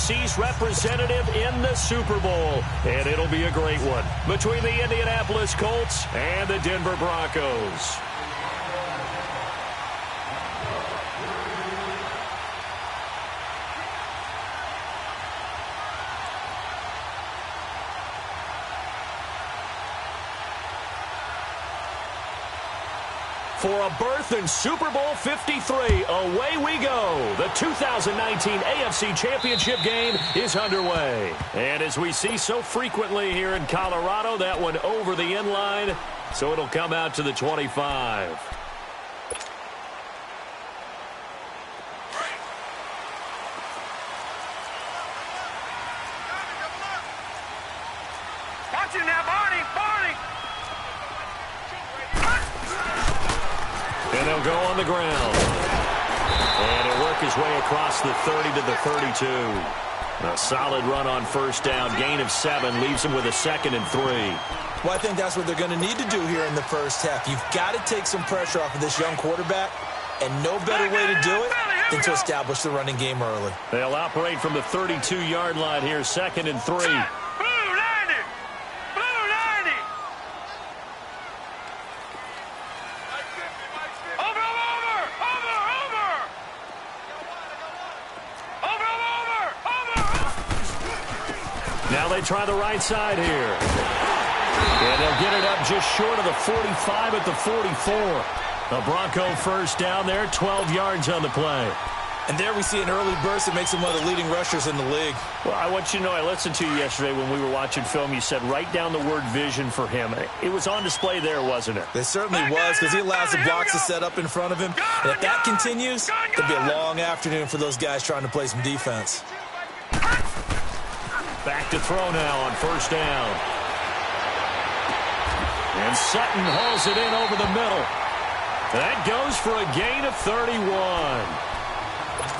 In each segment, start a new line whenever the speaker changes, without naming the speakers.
AFC's representative in the Super Bowl. And it'll be a great one between the Indianapolis Colts and the Denver Broncos. For a berth in Super Bowl 53, away we go. The 2019 AFC Championship game is underway. And as we see so frequently here in Colorado, that one over the end line, so it'll come out to the 25.
Watch it now, Barney!
And they'll go on the ground. And he'll work his way across the 30 to the 32. A solid run on first down. Gain of 7 leaves him with a 2nd and 3.
Well, I think that's what they're going to need to do here in the first half. You've got to take some pressure off of this young quarterback, and no better way to do it than to establish the running game early.
They'll operate from the 32-yard line here, 2nd and 3. Now they try the right side here. And they'll get it up just short of the 45 at the 44. A Bronco first down there, 12 yards on the play.
And there we see an early burst that makes him one of the leading rushers in the league.
Well, I want you to know, I listened to you yesterday when we were watching film. You said write down the word vision for him. It was on display there, wasn't it?
It certainly was, because he allows the blocks to set up in front of him. And if that continues, it'll be a long afternoon for those guys trying to play some defense.
Back to throw now on first down. And Sutton hauls it in over the middle. That goes for a gain of 31.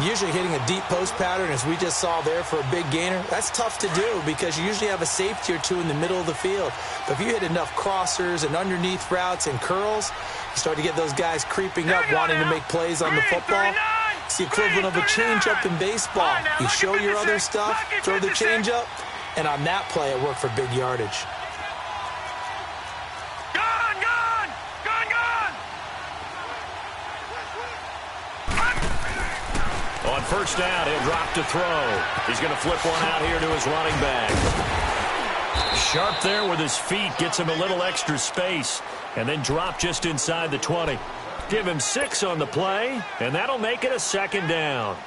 Usually hitting a deep post pattern, as we just saw there, for a big gainer, that's tough to do because you usually have a safety or two in the middle of the field. But if you hit enough crossers and underneath routes and curls, you start to get those guys creeping up, wanting to make plays on the football. It's the equivalent of a changeup in baseball. You show your other stuff, throw the changeup, and on that play, it worked for big yardage.
On first down, he'll drop to throw. He's going to flip one out here to his running back. Sharp there with his feet, gets him a little extra space, and then drop just inside the 20. Give him 6 on the play, and that'll make it a 2nd down.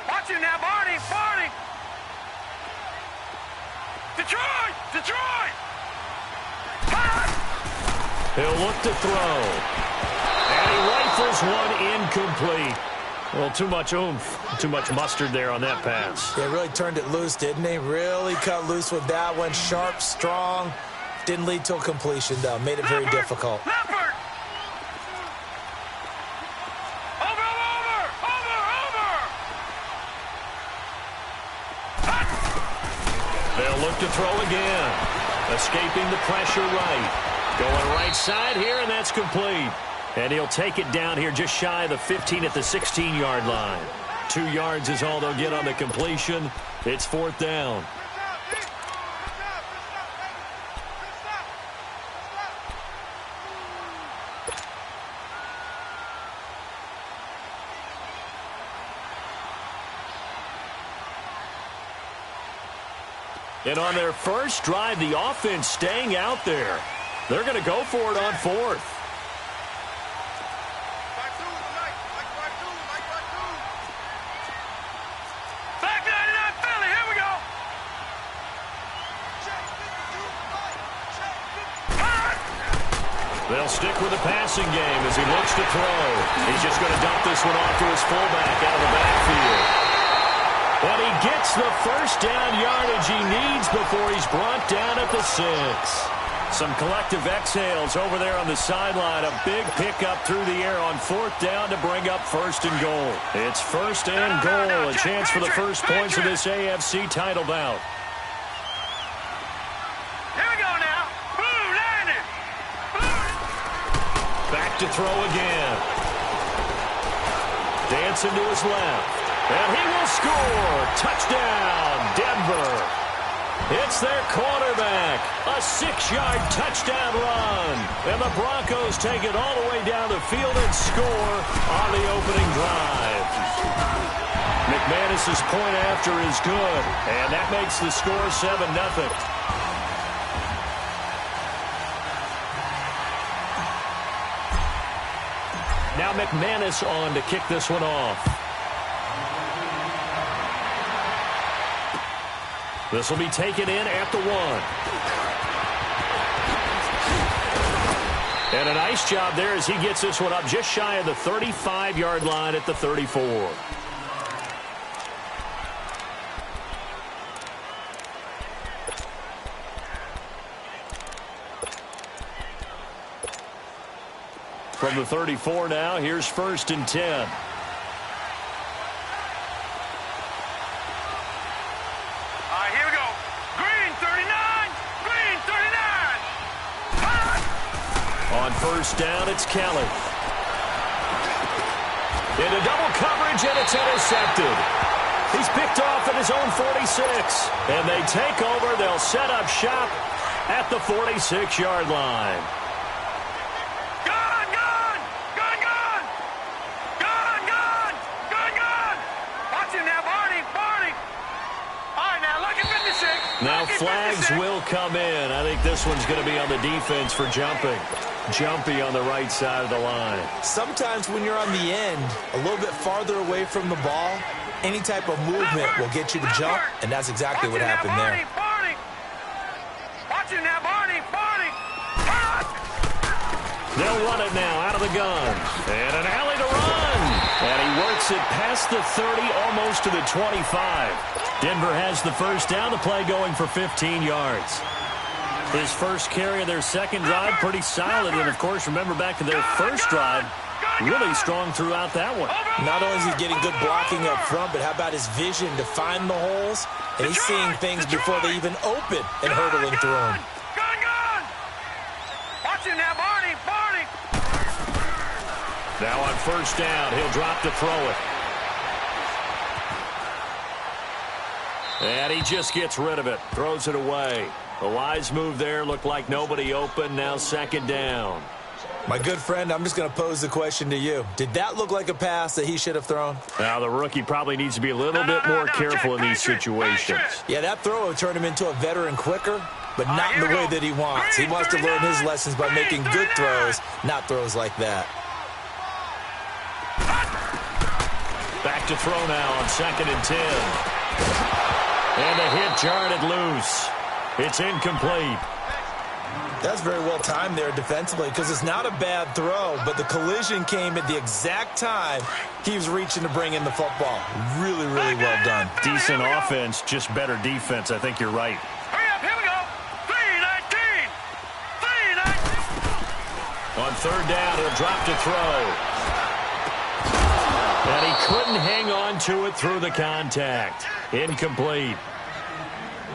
Watch it now, Barney! Detroit!
He'll look to throw. And he rifles one incomplete. Well, too much oomph, too much mustard there on that pass.
They really turned it loose, didn't they? Really cut loose with that one. Sharp, strong. Didn't lead to a completion, though. Made it very difficult.
Leopard! Over!
They'll look to throw again. Escaping the pressure right. Going right side here, and that's complete. And he'll take it down here just shy of the 15 at the 16-yard line. 2 yards is all they'll get on the completion. It's 4th down. And on their first drive, the offense staying out there. They're going to go for it on 4th.
Back 99 Philly, here we go.
They'll stick with the passing game as he looks to throw. He's just going to dump this one off to his fullback out of the backfield. And he gets the first down yardage he needs before he's brought down at the 6. Some collective exhales over there on the sideline. A big pickup through the air on 4th down to bring up 1st and goal. It's 1st and goal. A chance for the first points of this AFC title bout.
Here we go now. Blue landed.
Back to throw again. Hansen to his left. And he will score. Touchdown, Denver. It's their quarterback. A 6-yard touchdown run. And the Broncos take it all the way down the field and score on the opening drive. McManus's point after is good. And that makes the score 7-0. Now McManus on to kick this one off. This will be taken in at the 1. And a nice job there as he gets this one up just shy of the 35-yard line at the 34. From the 34 now, here's 1st and 10. First down, it's Kelly. Into double coverage, and it's intercepted. He's picked off at his own 46. And they take over. They'll set up shop at the 46-yard line.
Gun! Watch him now, Barney! All right, now look at 56.
Now flags will come in. I think this one's going to be on the defense for jumping. Jumpy on the right side of the line.
Sometimes when you're on the end, a little bit farther away from the ball, any type of movement will get you to jump, and that's exactly what happened there.
Watch him now, Barney!
They'll run it now out of the gun. And an alley to run. And he works it past the 30, almost to the 25. Denver has the first down. The play going for 15 yards. His first carry of their second drive, pretty solid. And, of course, remember back to their first drive, really strong throughout that one.
Not only is he getting good blocking up front, but how about his vision to find the holes? And he's seeing things before they even open and hurdling through them.
Gun! Watch him now, Barney!
Now on first down, he'll drop to throw it. And he just gets rid of it, throws it away. A wise move there, looked like nobody open, now second down.
My good friend, I'm just going to pose the question to you. Did that look like a pass that he should have thrown?
Now, the rookie probably needs to be a little bit more careful in these situations.
Yeah, that throw will turn him into a veteran quicker, but not in the way that he wants. He wants to learn his lessons by making good throws, not throws like that.
Back to throw now on 2nd and 10. And a hit jarred it loose. It's incomplete.
That's very well timed there defensively because it's not a bad throw, but the collision came at the exact time he was reaching to bring in the football. Really, really well done.
Decent offense, just better defense. I think you're right.
Hurry up, here we go. 3-19.
On third down, he'll drop to throw. And he couldn't hang on to it through the contact. Incomplete.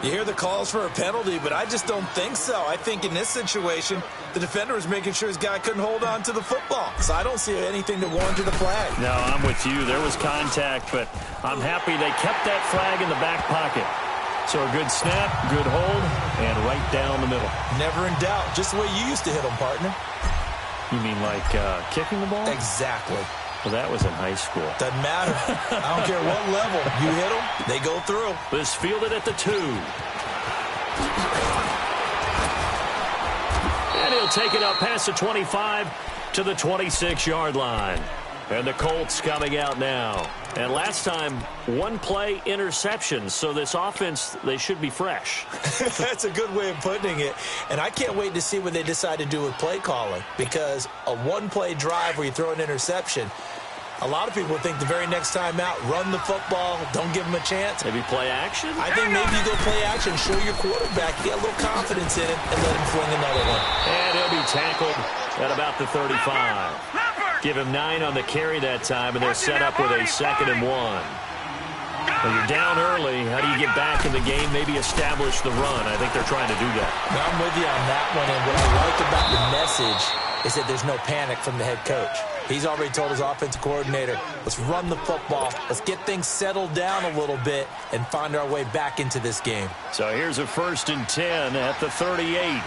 You hear the calls for a penalty, but I just don't think so. I think in this situation, the defender was making sure his guy couldn't hold on to the football. So I don't see anything that warranted a flag.
No, I'm with you. There was contact, but I'm happy they kept that flag in the back pocket. So a good snap, good hold, and right down the middle.
Never in doubt. Just the way you used to hit them, partner.
You mean like kicking the ball?
Exactly.
Well, that was in high school.
Doesn't matter. I don't care what level. You hit them, they go through.
This fielded at the 2. And he'll take it up past the 25 to the 26-yard line. And the Colts coming out now. And last time, one play interception. So this offense, they should be fresh.
That's a good way of putting it. And I can't wait to see what they decide to do with play calling. Because a one-play drive where you throw an interception, a lot of people think the very next time out, run the football, don't give them a chance.
Maybe play action?
I think maybe you go play action, show your quarterback, get a little confidence in it, and let him fling another one.
And he'll be tackled at about the 35. Give him 9 on the carry that time, and they're set up with a 2nd and 1. Well, you're down early. How do you get back in the game? Maybe establish the run. I think they're trying to do that.
Now, I'm with you on that one, and what I like about the message is that there's no panic from the head coach. He's already told his offensive coordinator, let's run the football, let's get things settled down a little bit and find our way back into this game.
So here's a 1st and 10 at the 38.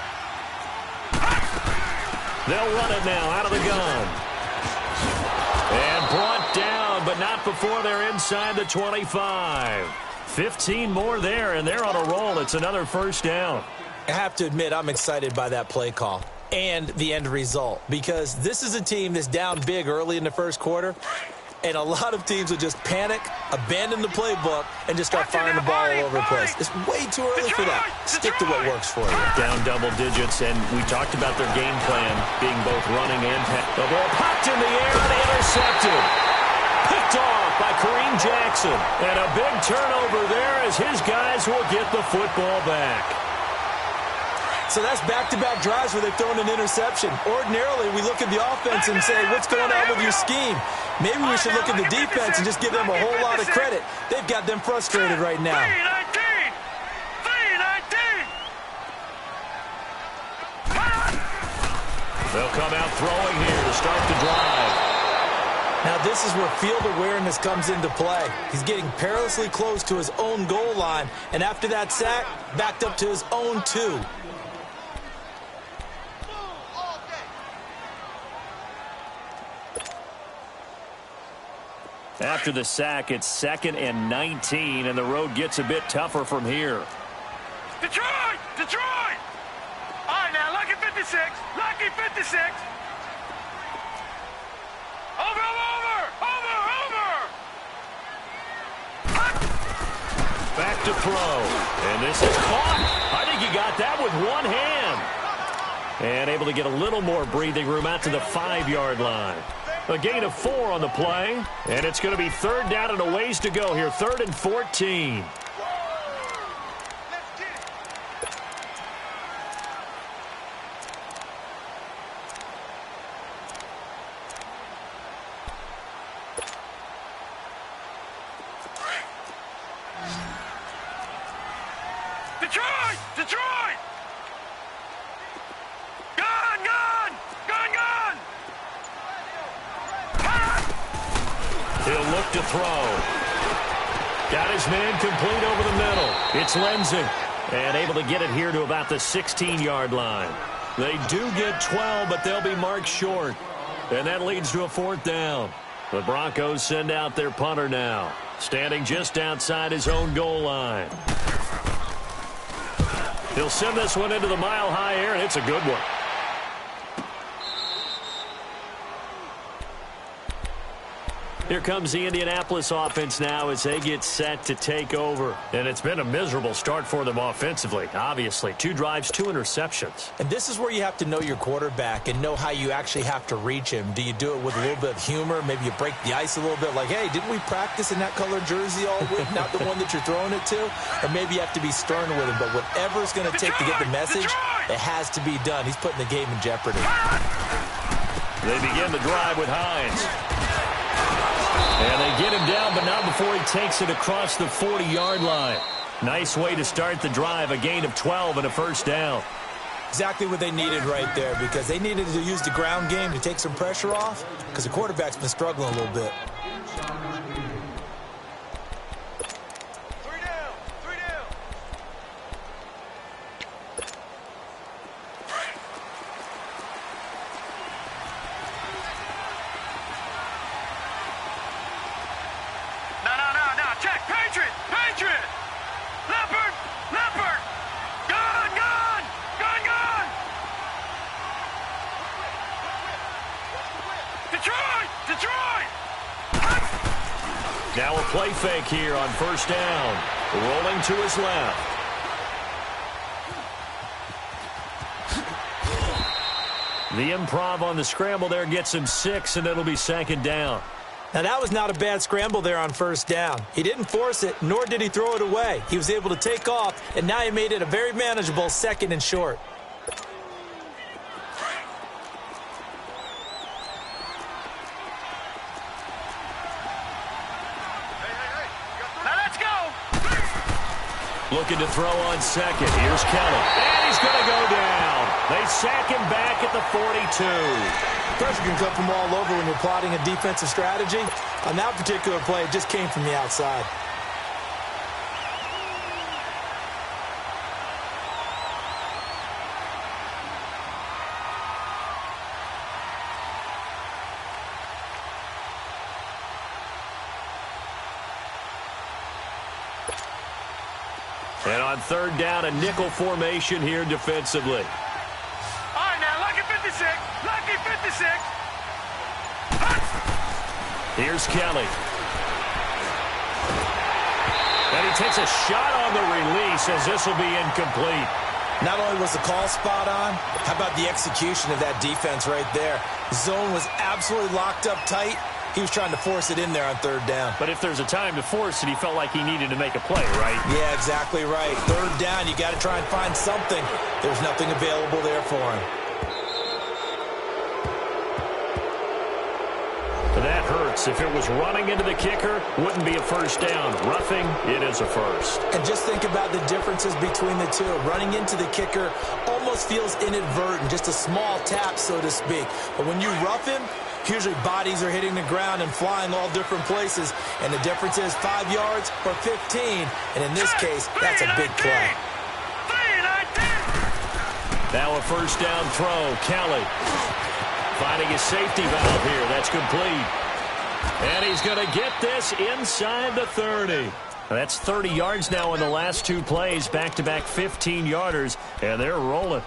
They'll run it now out of the gun. And brought down, but not before they're inside the 25. 15 more there, and they're on a roll. It's another 1st down.
I have to admit, I'm excited by that play call and the end result, because this is a team that's down big early in the first quarter, and a lot of teams will just panic, abandon the playbook, and just start firing the ball all over the place. It's way too early for that. Stick to what works for you.
Down double digits, and we talked about their game plan being both running and pass. The ball popped in the air and intercepted. Picked off by Kareem Jackson. And a big turnover there as his guys will get the football back.
So that's back-to-back drives where they've thrown an interception. Ordinarily, we look at the offense and say, what's going on with your scheme? Maybe we should look at the defense and just give them a whole lot of credit. They've got them frustrated right now.
3-19!
They'll come out throwing here to start the drive.
Now, this is where field awareness comes into play. He's getting perilously close to his own goal line, and after that sack, backed up to his own 2.
After the sack, it's 2nd and 19, and the road gets a bit tougher from here.
Detroit! Detroit! All right, now, lucky 56. Lucky 56. Over, over, over, over.
Back to throw. And this is caught. I think he got that with one hand. And able to get a little more breathing room out to the 5-yard line. A gain of 4 on the play. And it's going to be 3rd down and a ways to go here. 3rd and 14.
Detroit! Detroit! Gun, gun! Gun, gun!
He'll look to throw. Got his man complete over the middle. It's Lenzing. And able to get it here to about the 16-yard line. They do get 12, but they'll be marked short. And that leads to a 4th down. The Broncos send out their punter now, standing just outside his own goal line. He'll send this one into the mile-high air, and it's a good one. Here comes the Indianapolis offense now as they get set to take over. And it's been a miserable start for them offensively, obviously. 2 drives, 2 interceptions.
And this is where you have to know your quarterback and know how you actually have to reach him. Do you do it with a little bit of humor? Maybe you break the ice a little bit like, hey, didn't we practice in that color jersey all week? Not the one that you're throwing it to? Or maybe you have to be stern with him. But whatever it's going to take to get the message, it has to be done. He's putting the game in jeopardy.
They begin the drive with Hines. And they get him down, but not before he takes it across the 40-yard line. Nice way to start the drive, a gain of 12 and a 1st down.
Exactly what they needed right there, because they needed to use the ground game to take some pressure off, because the quarterback's been struggling a little bit.
Now a play fake here on 1st down. Rolling to his left. The improv on the scramble there gets him 6, and it'll be 2nd down.
Now, that was not a bad scramble there on 1st down. He didn't force it, nor did he throw it away. He was able to take off, and now he made it a very manageable 2nd and short.
Looking to throw on second. Here's Kelly. And he's going to go down. They sack him back at the 42.
Pressure can come from all over when you're plotting a defensive strategy. On that particular play, it just came from the outside.
And on third down, a nickel formation here defensively.
All right, now, lucky 56. Lucky 56.
Here's Kelly. And he takes a shot on the release as this will be incomplete.
Not only was the call spot on, how about the execution of that defense right there? Zone was absolutely locked up tight. He was trying to force it in there on third down.
But if there's a time to force it, he felt like he needed to make a play, right?
Yeah, exactly right. Third down, you got to try and find something. There's nothing available there for him.
That hurts. If it was running into the kicker, wouldn't be a first down. Roughing, it is a first.
And just think about the differences between the two. Running into the kicker almost feels inadvertent, just a small tap, so to speak. But when you rough him, usually bodies are hitting the ground and flying all different places. And the difference is 5 yards or 15. And in this case, that's a big play.
Now a first down throw. Kelly finding a safety valve here. That's complete. And he's going to get this inside the 30. That's 30 yards now in the last two plays. Back-to-back 15-yarders. And they're rolling.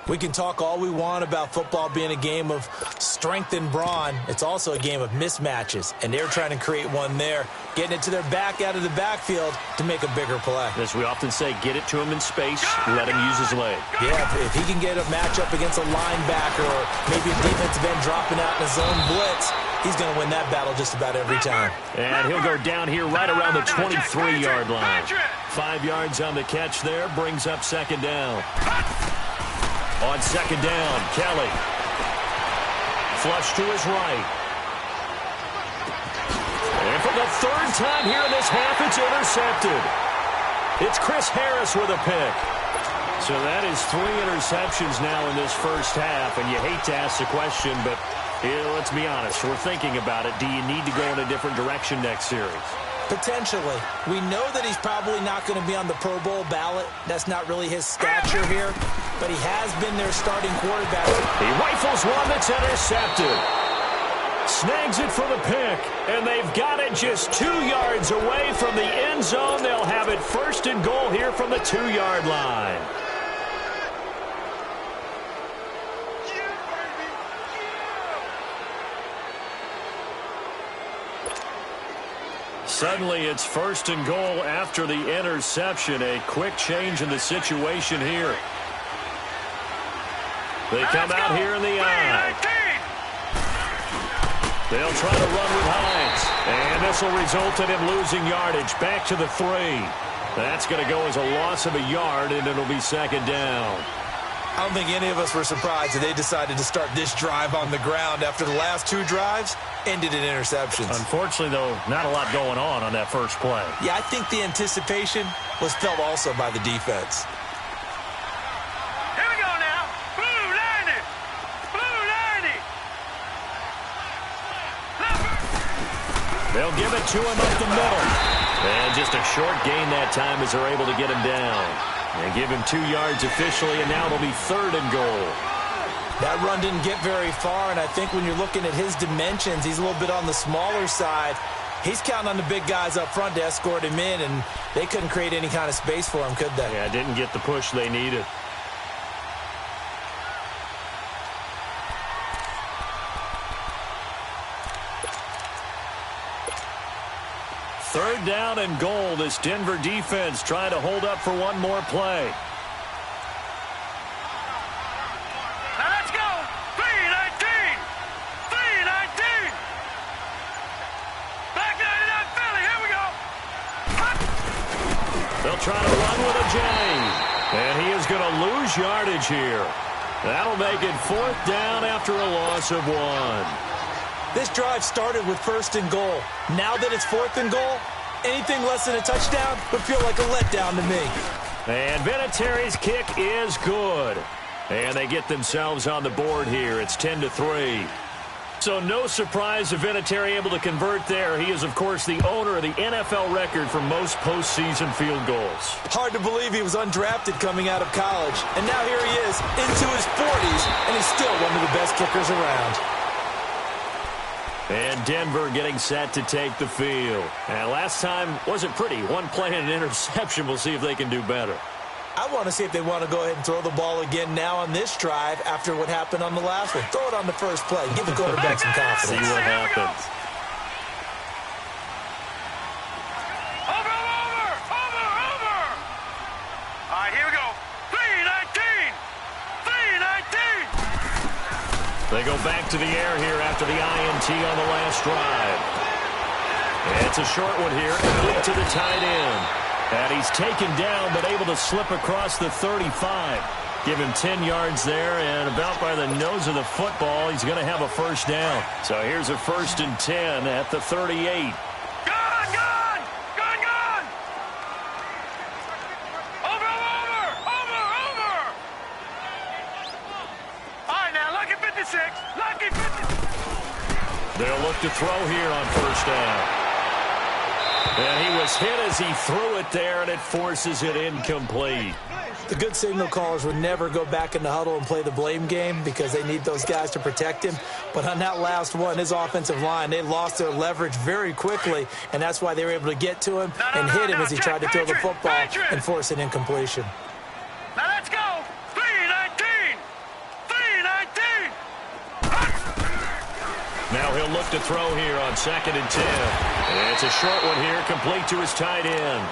We can talk all we want about football being a game of strength and brawn. It's also a game of mismatches, and they're trying to create one there, getting it to their back out of the backfield to make a bigger play.
As we often say, get it to him in space, let him use his leg.
Yeah, if he can get a matchup against a linebacker or maybe a defensive end dropping out in a zone blitz, he's going to win that battle just about every time.
And he'll go down here right around the 23-yard line. 5 yards on the catch there, brings up second down. On second down, Kelly. Flush to his right. And for the third time here in this half, it's intercepted. It's Chris Harris with a pick. So that is 3 interceptions now in this first half. And you hate to ask the question, but let's be honest. We're thinking about it. Do you need to go in a different direction next series? Potentially. We know that he's probably not going to be on the Pro Bowl ballot. That's not really his stature here. But he has been their starting quarterback. He rifles one that's intercepted. Snags it for the pick. And they've got it just 2 yards away from the end zone. They'll have it first and goal here from the 2-yard line. Suddenly, it's first and goal after the interception. A quick change in the situation here. They come out here in the eye. They'll try to run with Hines. And this will result in him losing yardage. Back to the 3. That's going to go as a loss of a yard, and it'll be second down.
I don't think any of us were surprised that they decided to start this drive on the ground after the last 2 drives ended in interceptions.
Unfortunately, though, not a lot going on that first play.
Yeah, I think the anticipation was felt also by the defense.
Here we go now. Blue 90. Blue 90.
They'll give it to him up the middle. And just a short gain that time as they're able to get him down. And give him 2 yards officially, and now it'll be third and goal.
That run didn't get very far, and I think when you're looking at his dimensions, he's a little bit on the smaller side. He's counting on the big guys up front to escort him in, and they couldn't create any kind of space for him, could they?
Yeah, didn't get the push they needed. Third down and goal. This Denver defense trying to hold up for one more play.
Now let's go. 3-19. 3-19. Back 99 Philly. Here we go.
They'll try to run with a J. And he is going to lose yardage here. That'll make it fourth down after a loss of 1.
This drive started with first and goal. Now that it's fourth and goal, Anything less than a touchdown would feel like a letdown to me.
And Vinatieri's kick is good. And they get themselves on the board here. It's 10-3. So no surprise if Vinatieri able to convert there. He is, of course, the owner of the NFL record for most postseason field goals.
Hard to believe he was undrafted coming out of college. And now here he is into his 40s, and he's still one of the best kickers around.
And Denver getting set to take the field. And last time wasn't pretty. One play and an interception. We'll see if they can do better.
I want to see if they want to go ahead and throw the ball again now on this drive after what happened on the last one. Throw it on the first play. Give the quarterback some confidence.
See what happens.
Over. All right, here we go. 3-19.
They go back to the air here after the INT on the last drive. And it's a short one here, complete to the tight end. And he's taken down, but able to slip across the 35. Give him 10 yards there, and about by the nose of the football, he's going to have a first down. So here's a 1st and 10 at the 38.
Gone! Over! All right, now, lucky 56. Lucky 56.
They'll look to throw here on first down. And he was hit as he threw it there, and it forces it incomplete.
The good signal callers would never go back in the huddle and play the blame game because they need those guys to protect him. But on that last one, his offensive line, they lost their leverage very quickly, and that's why they were able to get to him and hit him as he tried to throw the football and force an incompletion.
Now let's go. 3-19.
Now he'll look to throw here on 2nd and 10. And it's a short one here, complete to his tight end.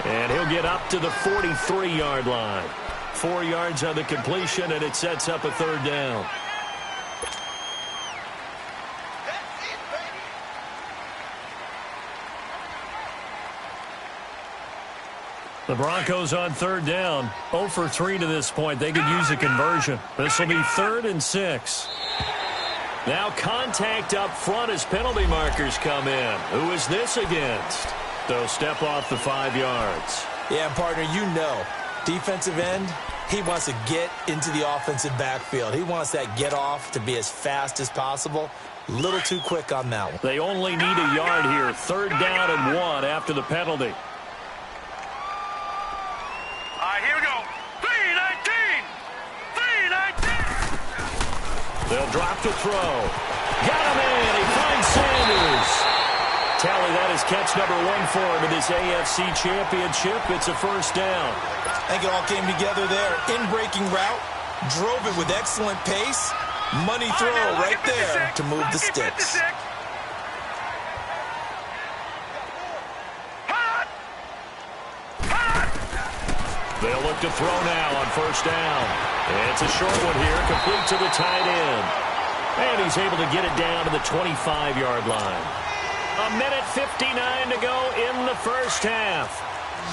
And he'll get up to the 43-yard line. 4 yards on the completion, and it sets up a 3rd down. The Broncos on 3rd down. 0 for 3 to this point. They could use a conversion. This will be 3rd and 6. Now contact up front as penalty markers come in. Who is this against? They'll step off the 5 yards.
Yeah, partner, you know, defensive end, he wants to get into the offensive backfield. He wants that get off to be as fast as possible. A little too quick on that one.
They only need a yard here. 3rd down and 1 after the penalty.
All right, here we go. 3-19.
They'll drop to throw. Got him in. He finds Sanders. Tally, that is catch number 1 for him in this AFC Championship. It's a first down.
I think it all came together there. In-breaking route, drove it with excellent pace. Money throw right there to move the sticks.
They'll look to throw now on first down. It's a short one here, complete to the tight end. And he's able to get it down to the 25-yard line. 1:59 to go in the first half.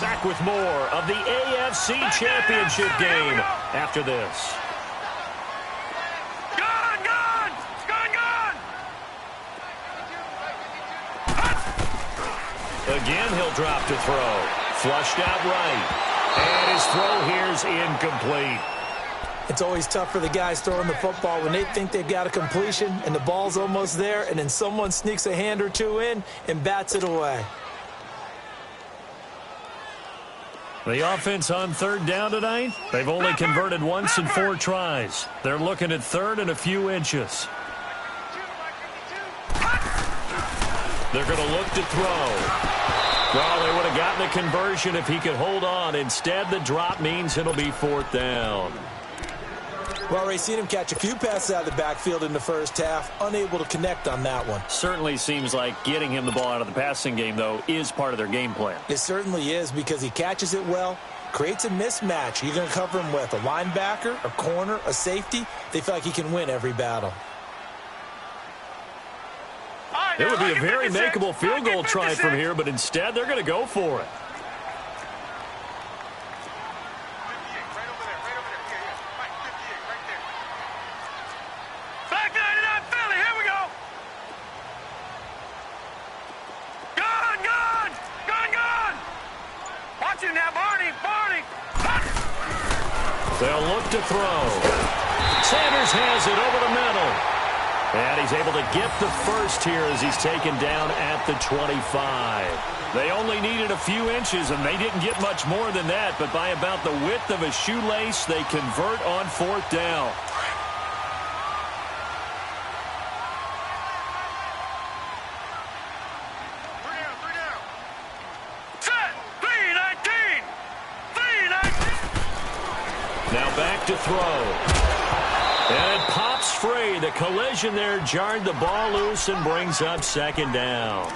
Back with more of the AFC Championship game after this. Again, he'll drop to throw. Flushed out right. And his throw here's incomplete.
It's always tough for the guys throwing the football when they think they've got a completion and the ball's almost there, and then someone sneaks a hand or two in and bats it away.
The offense on 3rd down tonight, they've only converted once in 4 tries. They're looking at 3rd and a few inches. They're going to look to throw. Well, they would have gotten the conversion if he could hold on. Instead, the drop means it'll be 4th down.
We've already seen him catch a few passes out of the backfield in the first half, unable to connect on that one.
Certainly seems like getting him the ball out of the passing game, though, is part of their game plan.
It certainly is because he catches it well, creates a mismatch. Who are you going to cover him with? A linebacker, a corner, a safety? They feel like he can win every battle.
It would be a very makeable field goal try from here, but instead they're going to go for it.
Back 99 Philly, here we go. Gone. Watch it now, Barney. Barney.
They'll look to throw. Sanders has it over the middle. And he's able to get the first here as he's taken down at the 25. They only needed a few inches, and they didn't get much more than that. But by about the width of a shoelace, they convert on fourth down. Now back to throw. And it pops free. The collision there jarred the ball loose and brings up second down.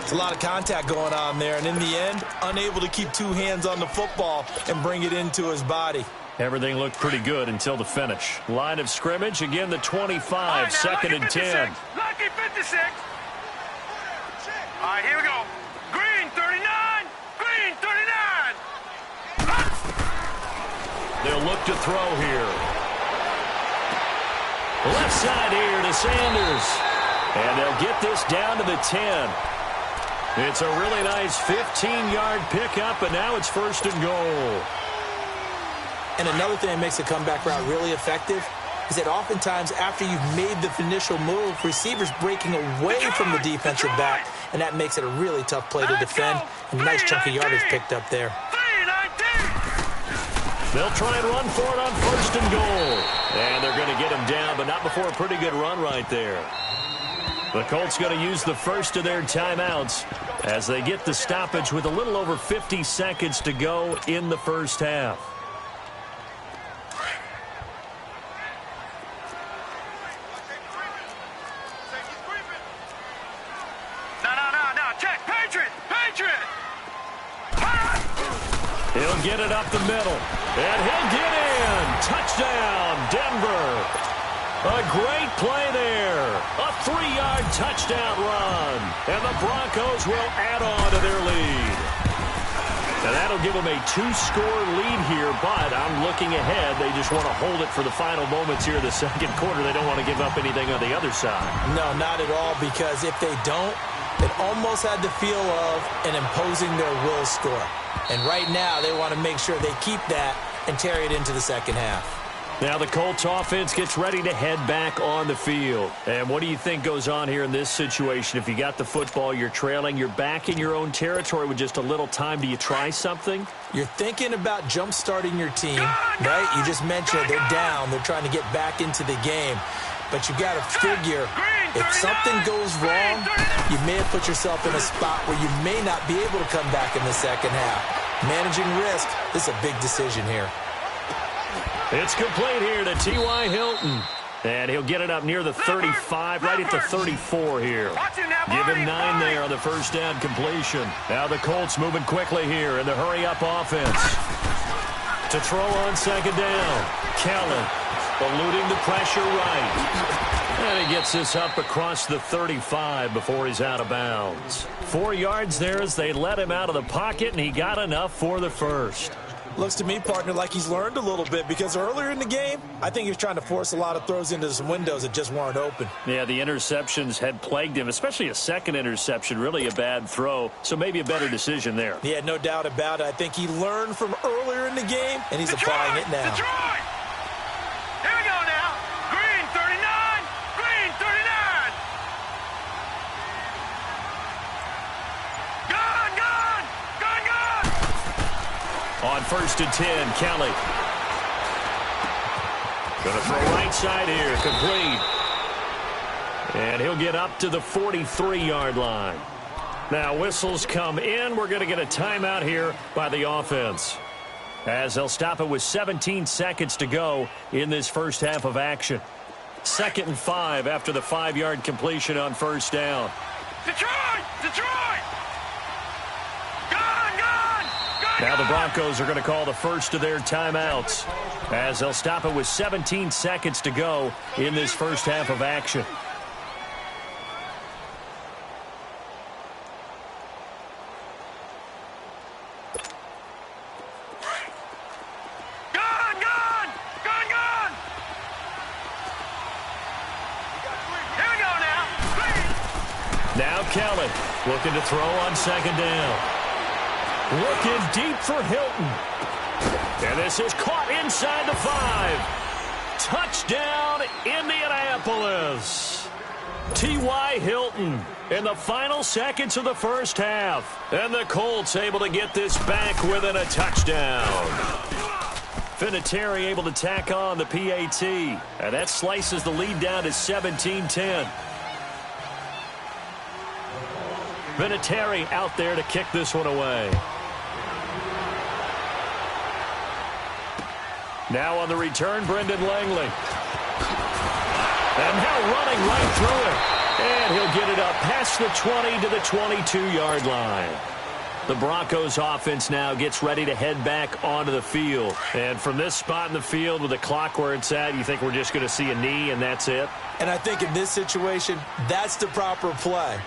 It's a lot of contact going on there, and in the end, unable to keep two hands on the football and bring it into his body.
Everything looked pretty good until the finish. Line of scrimmage, again the 25, second and 10.
Lucky 56. All right, here we go. Green 39. Green 39.
They'll look to throw here. Left side here to Sanders. And they'll get this down to the 10. It's a really nice 15-yard pickup, and now it's first and goal.
And another thing that makes the comeback route really effective is that oftentimes after you've made the initial move, receivers breaking away from the defensive back, and that makes it a really tough play to defend. And a nice chunk of yardage picked up there.
They'll try and run for it on first and goal. And they're going to get him down, but not before a pretty good run right there. The Colts going to use the first of their timeouts as they get the stoppage with a little over 50 seconds to go in the first half.
No. Check. Patriot.
He'll get it up the middle. And he'll get in. Touchdown, Denver. A great play there. A 3-yard touchdown run. And the Broncos will add on to their lead. And that'll give them a 2-score lead here, but I'm looking ahead. They just want to hold it for the final moments here of the second quarter. They don't want to give up anything on the other side.
No, not at all, because if they don't, it almost had the feel of an imposing their will score. And right now, they want to make sure they keep that and carry it into the second half.
Now the Colts offense gets ready to head back on the field. And what do you think goes on here in this situation? If you got the football, you're trailing, you're back in your own territory with just a little time. Do you try something?
You're thinking about jump-starting your team, right? You just mentioned they're down. They're trying to get back into the game. But you got to figure, if something goes wrong, you may have put yourself in a spot where you may not be able to come back in the second half. Managing risk, this is a big decision here.
It's complete here to T.Y. Hilton. And he'll get it up near the 35, right at the 34 here. Give him 9 there on the first down completion. Now the Colts moving quickly here in the hurry-up offense. To throw on second down. Kelly eluding the pressure right. And he gets this up across the 35 before he's out of bounds. 4 yards there as they let him out of the pocket, and he got enough for the first.
Looks to me, partner, like he's learned a little bit, because earlier in the game, I think he was trying to force a lot of throws into some windows that just weren't open.
Yeah, the interceptions had plagued him, especially a second interception, really a bad throw, so maybe a better decision there.
Yeah, no doubt about it. I think he learned from earlier in the game, and he's applying it now.
Detroit! Here we go now. Green 39. Green 39. Gone.
On first and 10, Kelly. Going to throw right side here, complete. And he'll get up to the 43-yard line. Now whistles come in. We're going to get a timeout here by the offense, as they'll stop it with 17 seconds to go in this first half of action. 2nd and 5 after the 5-yard completion on first down.
Detroit!
Now the Broncos are going to call the first of their timeouts, as they'll stop it with 17 seconds to go in this first half of action.
Gone. Here we go now.
Now Kelly looking to throw on second down. Looking deep for Hilton. And this is caught inside the 5. Touchdown, Indianapolis. T.Y. Hilton in the final seconds of the first half. And the Colts able to get this back within a touchdown. Vinatieri able to tack on the PAT. And that slices the lead down to 17-10. Vinatieri out there to kick this one away. Now on the return, Brendan Langley. And now running right through it. And he'll get it up past the 20 to the 22-yard line. The Broncos offense now gets ready to head back onto the field. And from this spot in the field with the clock where it's at, you think we're just going to see a knee and that's it?
And I think in this situation, that's the proper play.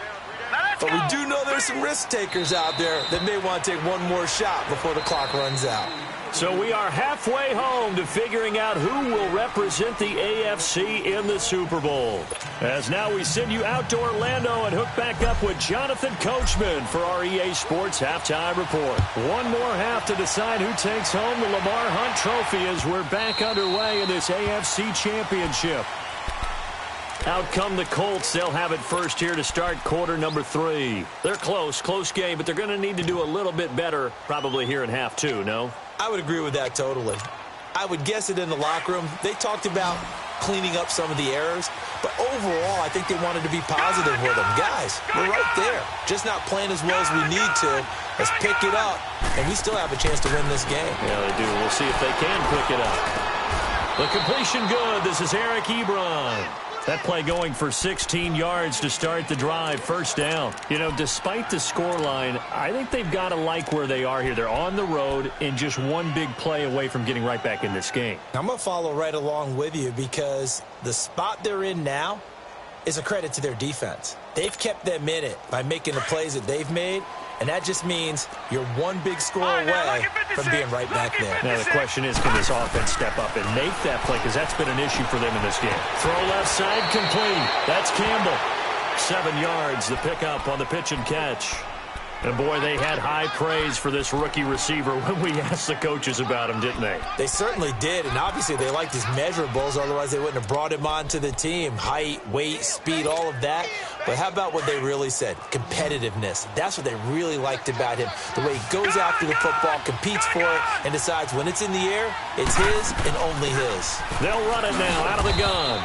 But we do know there's some risk takers out there that may want to take one more shot before the clock runs out.
So we are halfway home to figuring out who will represent the AFC in the Super Bowl. As now we send you out to Orlando and hook back up with Jonathan Coachman for our EA Sports Halftime Report. One more half to decide who takes home the Lamar Hunt Trophy as we're back underway in this AFC Championship. Out come the Colts. They'll have it first here to start quarter number 3. They're close game, but they're going to need to do a little bit better probably here in half 2, no?
I would agree with that totally. I would guess it in the locker room. They talked about cleaning up some of the errors, but overall, I think they wanted to be positive with them. Guys, we're right there. Just not playing as well as we need to. Let's pick it up, and we still have a chance to win this game.
Yeah, they do. We'll see if they can pick it up. The completion good. This is Eric Ebron. That play going for 16 yards to start the drive, first down. You know, despite the scoreline, I think they've got to like where they are here. They're on the road and just one big play away from getting right back in this game.
I'm going to follow right along with you because the spot they're in now is a credit to their defense. They've kept them in it by making the plays that they've made, and that just means you're one big score away from being right back there.
Now the question is, can this offense step up and make that play? Because that's been an issue for them in this game. Throw left side complete. That's Campbell. 7 yards, the pickup on the pitch and catch. And, boy, they had high praise for this rookie receiver when we asked the coaches about him, didn't they?
They certainly did, and obviously they liked his measurables. Otherwise, they wouldn't have brought him onto the team. Height, weight, speed, all of that. But how about what they really said? Competitiveness. That's what they really liked about him. The way he goes after the football, competes for it, and decides when it's in the air, it's his and only his.
They'll run it now out of the gun.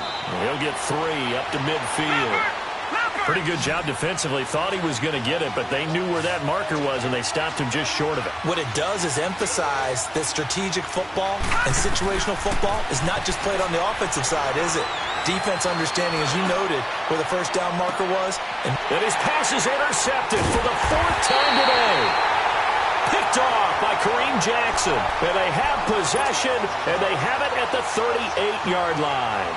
He'll get 3 up to midfield. Pretty good job defensively. Thought he was going to get it, but they knew where that marker was, and they stopped him just short of it.
What it does is emphasize that strategic football and situational football is not just played on the offensive side, is it? Defense understanding, as you noted, where the first down marker was.
And his pass is intercepted for the 4th time today. Picked off by Kareem Jackson. And they have possession, and they have it at the 38-yard line.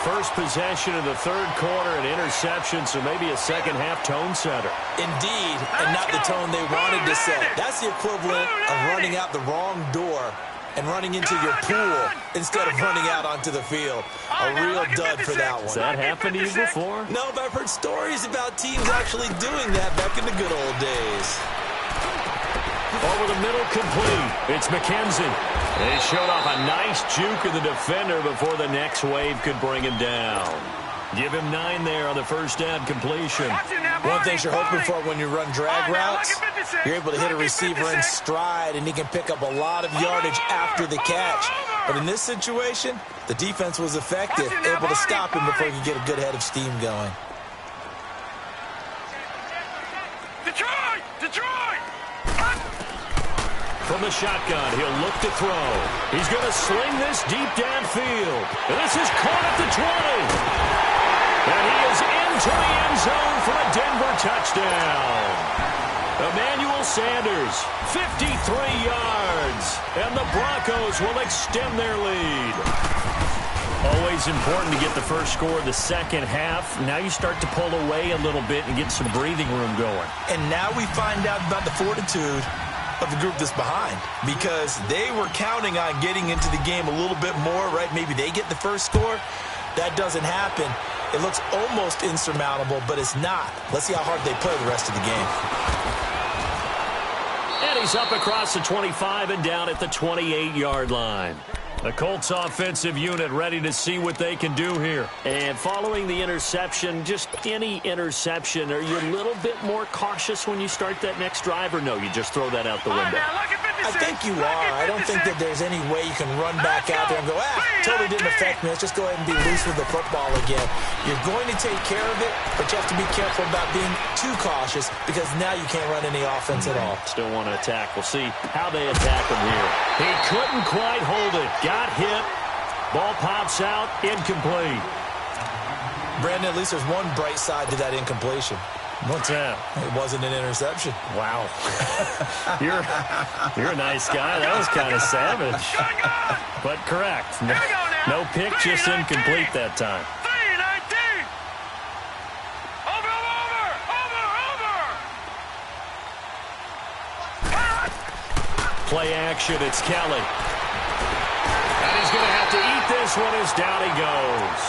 First possession of the third quarter, an interception, so maybe a second-half tone setter.
Indeed, and not the tone they wanted to set. That's the equivalent of running out the wrong door and running into your pool instead of running out onto the field. A real dud for that one.
Has that happened to you before?
No, but I've heard stories about teams actually doing that back in the good old days.
Over the middle, complete. It's McKenzie. They showed off a nice juke of the defender before the next wave could bring him down. Give him 9 there on the first down completion.
One thing you're hoping for when you run drag routes, you're able to hit a receiver in stride, and he can pick up a lot of yardage after the catch. But in this situation, the defense was effective, able to stop him before he could get a good head of steam going.
Detroit!
From the shotgun, he'll look to throw. He's going to sling this deep downfield. And this is caught at the 20. And he is into the end zone for a Denver touchdown. Emmanuel Sanders, 53 yards. And the Broncos will extend their lead. Always important to get the first score of the second half. Now you start to pull away a little bit and get some breathing room going.
And now we find out about the fortitude of the group that's behind, because they were counting on getting into the game a little bit more, right? Maybe they get the first score. That doesn't happen. It looks almost insurmountable, but it's not. Let's see how hard they play the rest of the game.
And he's up across the 25 and down at the 28-yard line. The Colts offensive unit ready to see what they can do here. And following the interception, just any interception, are you a little bit more cautious when you start that next drive, or no, you just throw that out the window?
I think you are. I don't think that there's any way you can run back out there and go, totally didn't affect me. Let's just go ahead and be loose with the football again. You're going to take care of it, but you have to be careful about being too cautious because now you can't run any offense at all.
Still want to attack. We'll see how they attack him here. He couldn't quite hold it. Got hit. Ball pops out. Incomplete.
Brandon, at least there's one bright side to that incompletion.
What's that?
It wasn't an interception.
Wow. You're a nice guy. That was kind of savage. But correct. No pick, just incomplete that time.
3-19. Over.
Play action. It's Kelly. And he's going to have to eat this one as down he goes.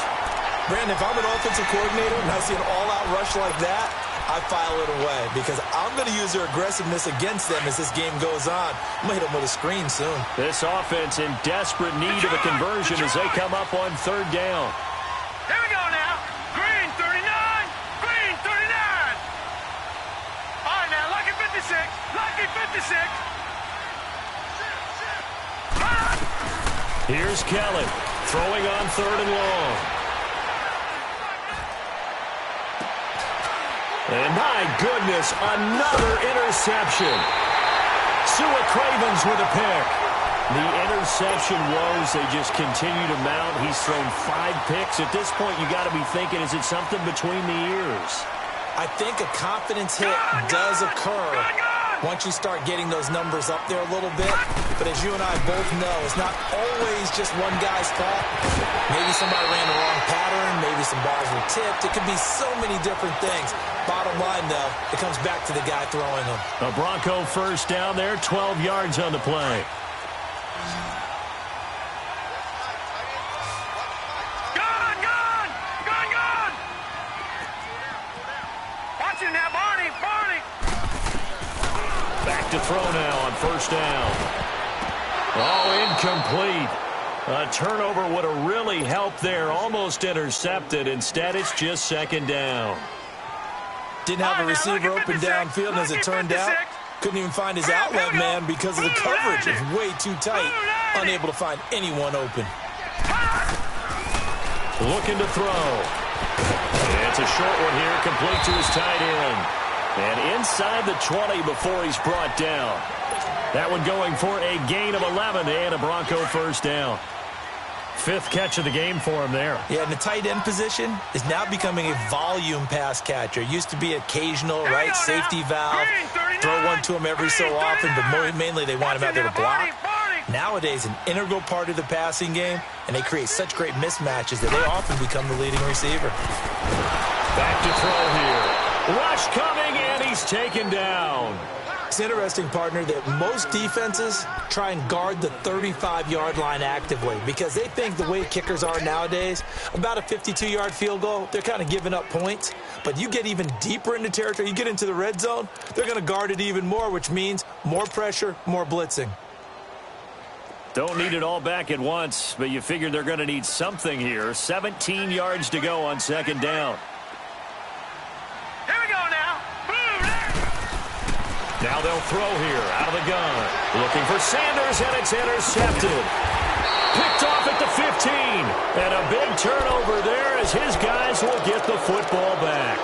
Brandon, if I'm an offensive coordinator and I see an all-out rush like that, I file it away because I'm going to use their aggressiveness against them as this game goes on. I'm going to hit them with a screen soon.
This offense in desperate need of a conversion as they come up on third down.
Here we go now. Green 39. Green 39. All right, now, Lucky 56. Lucky 56.
Here's Kelly throwing on third and long. And my goodness, another interception. Sua Cravens with a pick. The interception woes, they just continue to mount. He's thrown 5 picks. At this point, you got to be thinking, is it something between the ears?
I think a confidence hit does occur once you start getting those numbers up there a little bit. But as you and I both know, it's not always just one guy's fault. Maybe somebody ran the wrong pattern. Maybe some balls were tipped. It could be so many different things. Bottom line, though, it comes back to the guy throwing them.
A Bronco first down there, 12 yards on the play.
Gone! Watch it now, Barney!
Back to throw now on first down. Oh, incomplete. A turnover would have really helped there. Almost intercepted. Instead, it's just second down.
Didn't have a receiver open downfield, and as it turned out, couldn't even find his outlet man because of the coverage. It was way too tight, unable to find anyone open.
Looking to throw. It's a short one here, complete to his tight end. And inside the 20 before he's brought down. That one going for a gain of 11 and a Bronco first down. 5th catch of the game for him there.
Yeah, and the tight end position is now becoming a volume pass catcher. It used to be occasional, right, safety valve. Throw one to him every so often, but mainly they want him out there to block. Nowadays, an integral part of the passing game, and they create such great mismatches that they often become the leading receiver.
Back to throw here. Rush coming, and he's taken down.
It's interesting, partner, that most defenses try and guard the 35-yard line actively because they think the way kickers are nowadays, about a 52-yard field goal, they're kind of giving up points. But you get even deeper into territory, you get into the red zone, they're going to guard it even more, which means more pressure, more blitzing.
Don't need it all back at once, but you figure they're going to need something here. 17 yards to go on second down.
Here we go now.
Now they'll throw here out of the gun. Looking for Sanders, and it's intercepted. Picked off at the 15. And a big turnover there as his guys will get the football back.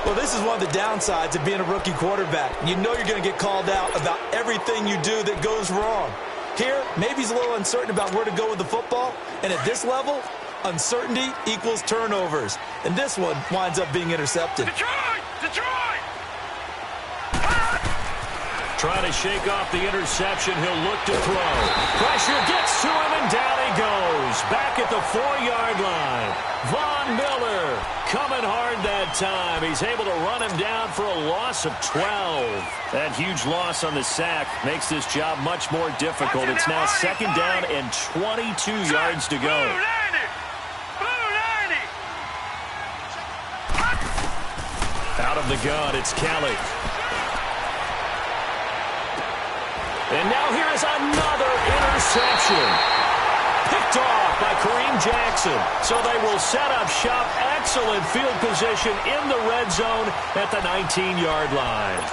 Well, this is one of the downsides of being a rookie quarterback. You know you're going to get called out about everything you do that goes wrong. Here, maybe he's a little uncertain about where to go with the football. And at this level, uncertainty equals turnovers. And this one winds up being intercepted.
Detroit!
Trying to shake off the interception. He'll look to throw. Pressure gets to him, and down he goes. Back at the 4-yard line. Von Miller coming hard that time. He's able to run him down for a loss of 12. That huge loss on the sack makes this job much more difficult. It's now second down and 22 yards to go. Out of the gun, it's Kelly. And now here is another interception. Picked off by Kareem Jackson. So they will set up shop. Excellent field position in the red zone at the 19-yard line.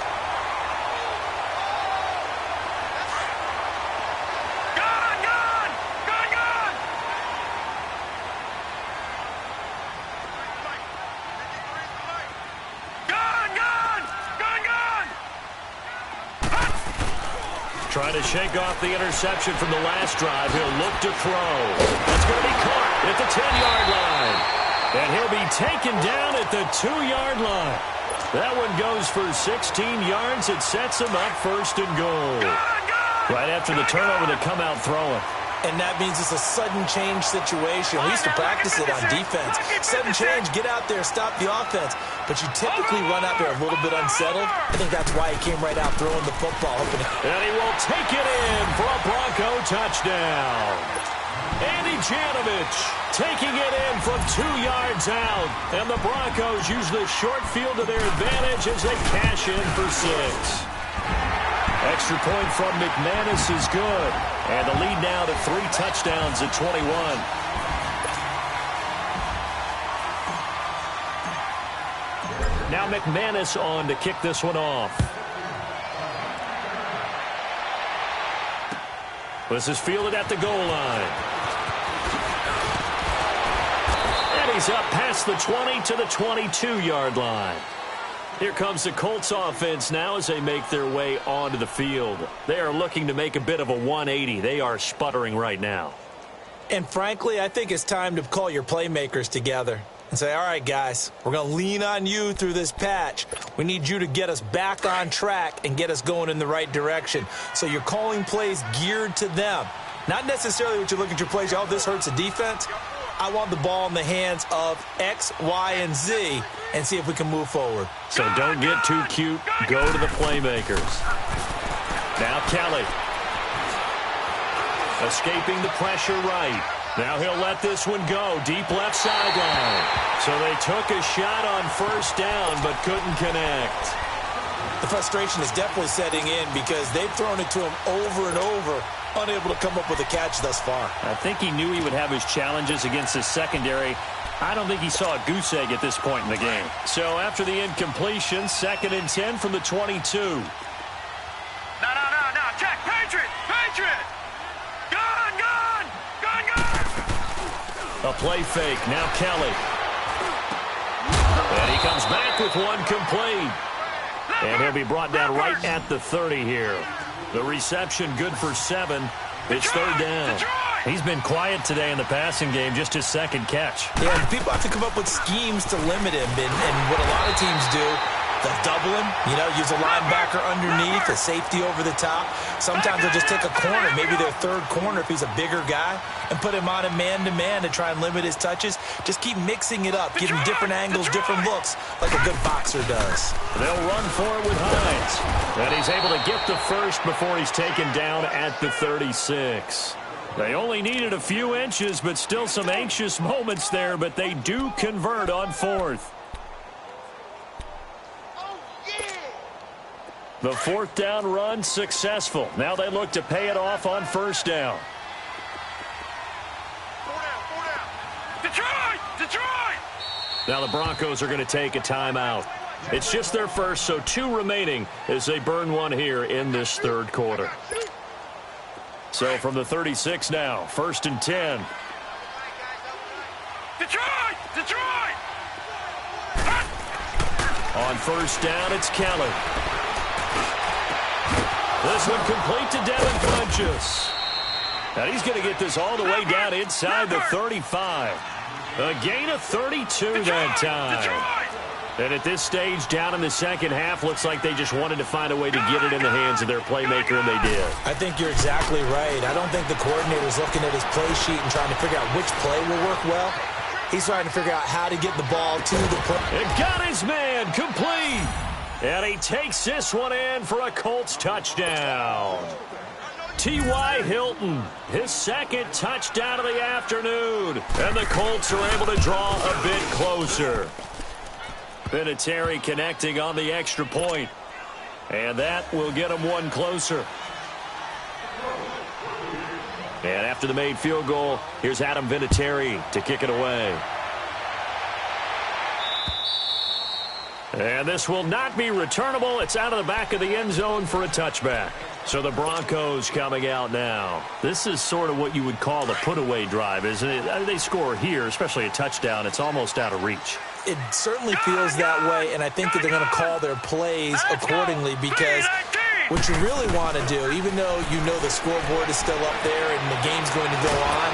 Trying to shake off the interception from the last drive. He'll look to throw. That's going to be caught at the 10-yard line. And he'll be taken down at the 2-yard line. That one goes for 16 yards. It sets him up first and goal. Right after the turnover, they come out throwing.
And that means it's a sudden change situation. We used to practice it on defense. Sudden change, get out there, stop the offense. But you typically run out there a little bit unsettled. I think that's why he came right out throwing the football.
And he will take it in for a Bronco touchdown. Andy Janovich taking it in from 2 yards out. And the Broncos use the short field to their advantage as they cash in for 6. Extra point from McManus is good. And the lead now to 3 touchdowns at 21. Now McManus on to kick this one off. This is fielded at the goal line. And he's up past the 20 to the 22-yard line. Here comes the Colts offense now as they make their way onto the field. They are looking to make a bit of a 180. They are sputtering right now.
And frankly, I think it's time to call your playmakers together and say, all right, guys, we're going to lean on you through this patch. We need you to get us back on track and get us going in the right direction. So you're calling plays geared to them. Not necessarily what you look at your plays, oh, this hurts the defense. I want the ball in the hands of X, Y, and Z and see if we can move forward.
So don't get too cute. Go to the playmakers. Now Kelly. Escaping the pressure right. Now he'll let this one go. Deep left sideline. So they took a shot on first down but couldn't connect.
The frustration is definitely setting in because they've thrown it to him over and over, unable to come up with a catch thus far.
I think he knew he would have his challenges against his secondary. I don't think he saw a goose egg at this point in the game. So after the incompletion, 2nd and 10 from the 22.
No. Jack, Patriot! Gun!
A play fake. Now Kelly. And he comes back with one complete. And he'll be brought down right at the 30 here. The reception good for 7. It's 3rd down. He's been quiet today in the passing game, just his 2nd catch.
Yeah, people have to come up with schemes to limit him. And what a lot of teams do, they'll double him, use a linebacker underneath, a safety over the top. Sometimes they'll just take a corner, maybe their 3rd corner if he's a bigger guy, and put him on a man-to-man to try and limit his touches. Just keep mixing it up, give him different angles, different looks, like a good boxer does.
They'll run for it with Hines. And he's able to get the first before he's taken down at the 36. They only needed a few inches, but still some anxious moments there, but they do convert on 4th. The 4th down run successful. Now they look to pay it off on 1st down.
Detroit!
Now the Broncos are going to take a timeout. It's just their first, so 2 remaining as they burn one here in this 3rd quarter. So from the 36 now, 1st and 10.
Detroit!
On 1st down, it's Kelly. This one complete to Devin Funchess. And he's going to get this all the way down inside the 35. A gain of 32 that time. And at this stage, down in the 2nd half, looks like they just wanted to find a way to get it in the hands of their playmaker, and they did.
I think you're exactly right. I don't think the coordinator's looking at his play sheet and trying to figure out which play will work well. He's trying to figure out how to get the ball to the play.
It got his man complete. And he takes this one in for a Colts touchdown. T.Y. Hilton, his 2nd touchdown of the afternoon. And the Colts are able to draw a bit closer. Vinatieri connecting on the extra point. And that will get him one closer. And after the made field goal, here's Adam Vinatieri to kick it away. And this will not be returnable. It's out of the back of the end zone for a touchback. So the Broncos coming out now. This is sort of what you would call the put-away drive, isn't it? They score here, especially a touchdown. It's almost out of reach.
It certainly feels that way, and I think that they're going to call their plays accordingly because what you really want to do, even though you know the scoreboard is still up there and the game's going to go on.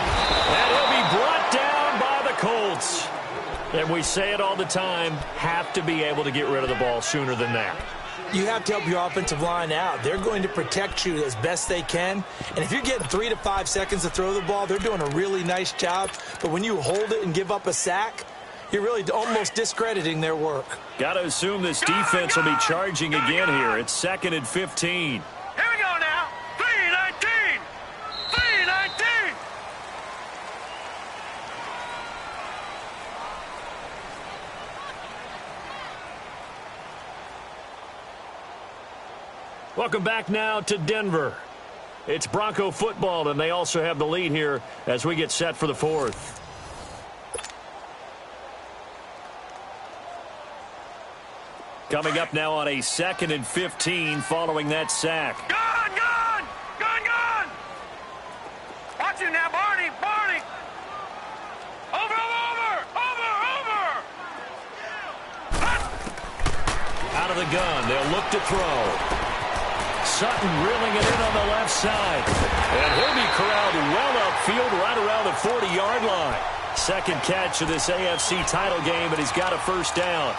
And he'll be brought down by the Colts. And we say it all the time, have to be able to get rid of the ball sooner than that.
You have to help your offensive line out. They're going to protect you as best they can. And if you're getting 3 to 5 seconds to throw the ball, they're doing a really nice job. But when you hold it and give up a sack, you're really almost discrediting their work.
Got to assume this defense will be charging again here. It's 2nd and 15.
Here we go now. 3-19. 3-19.
Welcome back now to Denver. It's Bronco football, and they also have the lead here as we get set for the 4th. Coming up now on a 2nd and 15 following that sack.
Gone, gone. Gone, gone. Watch it now, Barney. Barney. Over, over, over, over.
Out of the gun, they'll look to throw. Sutton reeling it in on the left side. And he'll be corralled well upfield right around the 40-yard line. Second catch of this AFC title game, and he's got a first down.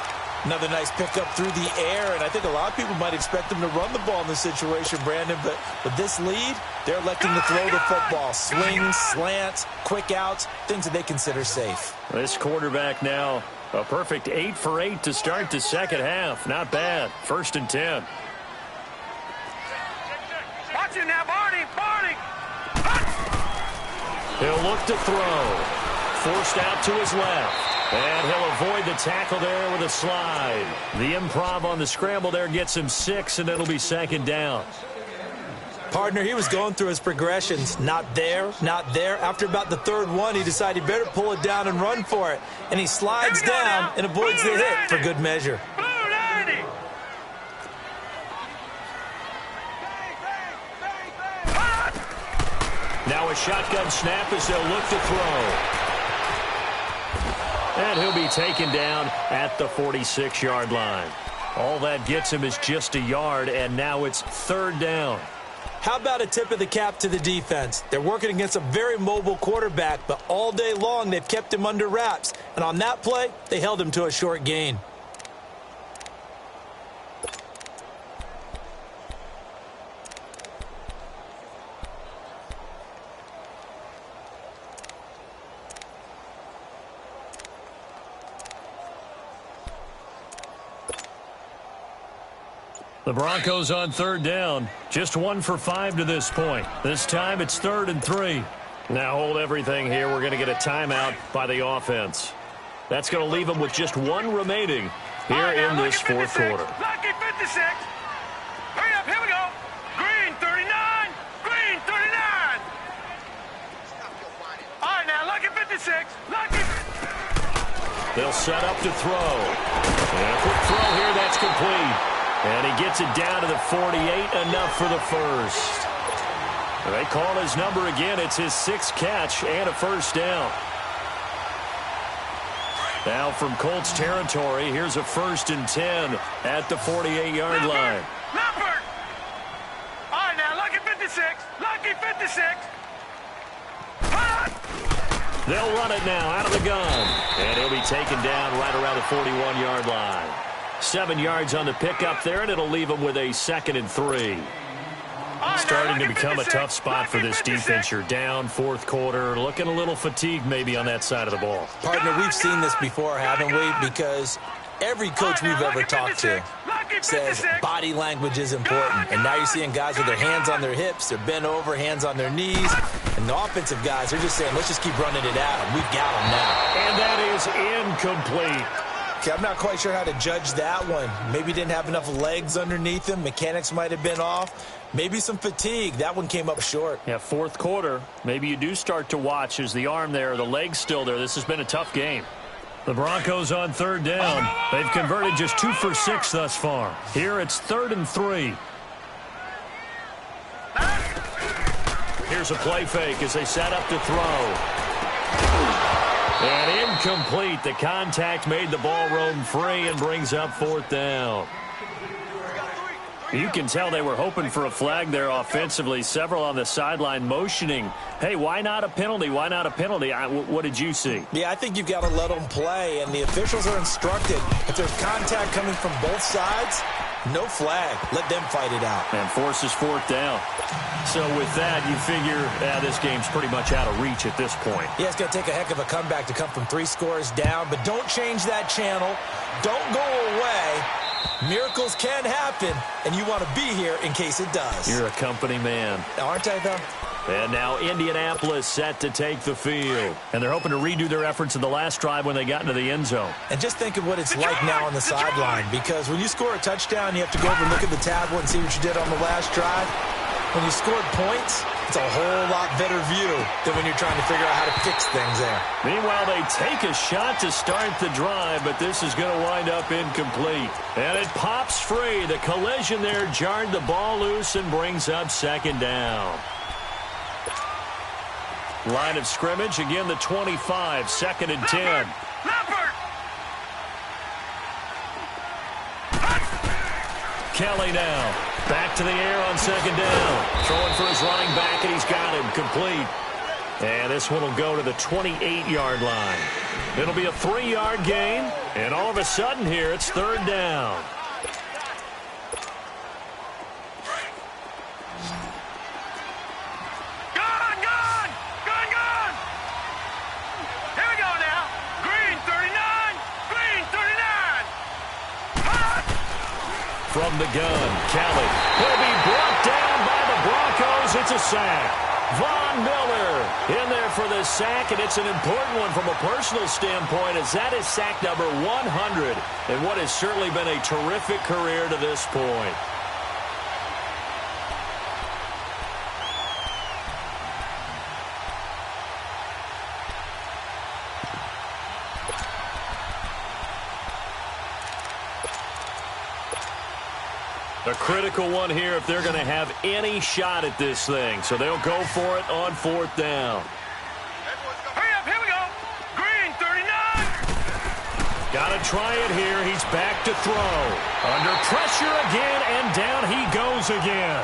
Another nice pickup through the air, and I think a lot of people might expect them to run the ball in this situation, Brandon, but with this lead, they're electing to throw the football. Swings, slants, quick outs, things that they consider safe.
This quarterback now, a perfect 8 for 8 to start the second half. Not bad. 1st and 10.
Watch it now, Barney. Barney.
He'll look to throw. Forced out to his left. And he'll avoid the tackle there with a slide. The improv on the scramble there gets him 6, and it'll be 2nd down.
Partner, he was going through his progressions. Not there, not there. After about the 3rd one, he decided he better pull it down and run for it. And he slides down and avoids the hit for good measure.
Blue 90.
Now a shotgun snap as they'll look to throw. And he'll be taken down at the 46-yard line. All that gets him is just a yard, and now it's 3rd down.
How about a tip of the cap to the defense? They're working against a very mobile quarterback, but all day long they've kept him under wraps. And on that play, they held him to a short gain.
The Broncos on 3rd down. Just 1 for 5 to this point. This time it's 3rd and 3. Now hold everything here. We're going to get a timeout by the offense. That's going to leave them with just 1 remaining here in this 4th quarter.
Lucky 56. Hurry up, here we go. Green 39. Green 39. All right, now, lucky 56. Lucky.
They'll set up to throw. And a quick throw here, that's complete. And he gets it down to the 48, enough for the first. They call his number again. It's his 6th catch and a first down. Now from Colts territory, here's a 1st and 10 at the 48-yard line.
Leopard. All right, now, lucky 56. Lucky 56.
They'll run it now out of the gun. And he'll be taken down right around the 41-yard line. 7 yards on the pickup there, and it'll leave them with a 2nd and 3. Starting to become a tough spot for this defense. You're down 4th quarter, looking a little fatigued maybe on that side of the ball.
Partner, we've seen this before, haven't we? Because every coach we've ever talked to says body language is important. And now you're seeing guys with their hands on their hips, they're bent over, hands on their knees. And the offensive guys are just saying, let's just keep running it out. We've got them now.
And that is incomplete.
I'm not quite sure how to judge that one. Maybe didn't have enough legs underneath him. Mechanics might have been off. Maybe some fatigue. That one came up short.
Yeah, fourth quarter. Maybe you do start to watch. Is the arm there, the leg's still there. This has been a tough game. The Broncos on third down. They've converted just 2 for 6 thus far. Here it's 3rd and 3. Here's a play fake as they set up to throw. And incomplete. The contact made the ball roam free and brings up 4th down. You can tell they were hoping for a flag there offensively. Several on the sideline motioning, hey, why not a penalty? Why not a penalty? What did you see?
Yeah, I think you've got to let them play, and the officials are instructed. If there's contact coming from both sides, no flag. Let them fight it out.
And forces 4th down. So with that, you figure this game's pretty much out of reach at this point.
Yeah, it's going to take a heck of a comeback to come from 3 scores down, but don't change that channel. Don't go away. Miracles can happen, and you want to be here in case it does.
You're a company man.
Aren't I, though?
And now Indianapolis set to take the field. And they're hoping to redo their efforts in the last drive when they got into the end zone.
And just think of what it's like now on the sideline, because when you score a touchdown, you have to go over and look at the tablet and see what you did on the last drive. When you scored points, it's a whole lot better view than when you're trying to figure out how to fix things there.
Meanwhile, they take a shot to start the drive, but this is going to wind up incomplete. And it pops free. The collision there jarred the ball loose and brings up 2nd down. Line of scrimmage, again the 25, 2nd and 10. Kelly now. Back to the air on 2nd down. Throwing for his running back, and he's got him complete. And this one will go to the 28-yard line. It'll be a 3-yard gain, and all of a sudden here it's 3rd down.
Here we go now. Green 39. Green 39.
From the gun, Kelly will be brought down by the Broncos. It's a sack. Von Miller in there for the sack, and it's an important one from a personal standpoint, as that is sack number 100 in what has certainly been a terrific career to this point. A critical one here if they're going to have any shot at this thing. So they'll go for it on 4th down.
Hurry up, here we go. Green 39.
Got to try it here. He's back to throw. Under pressure again, and down he goes again.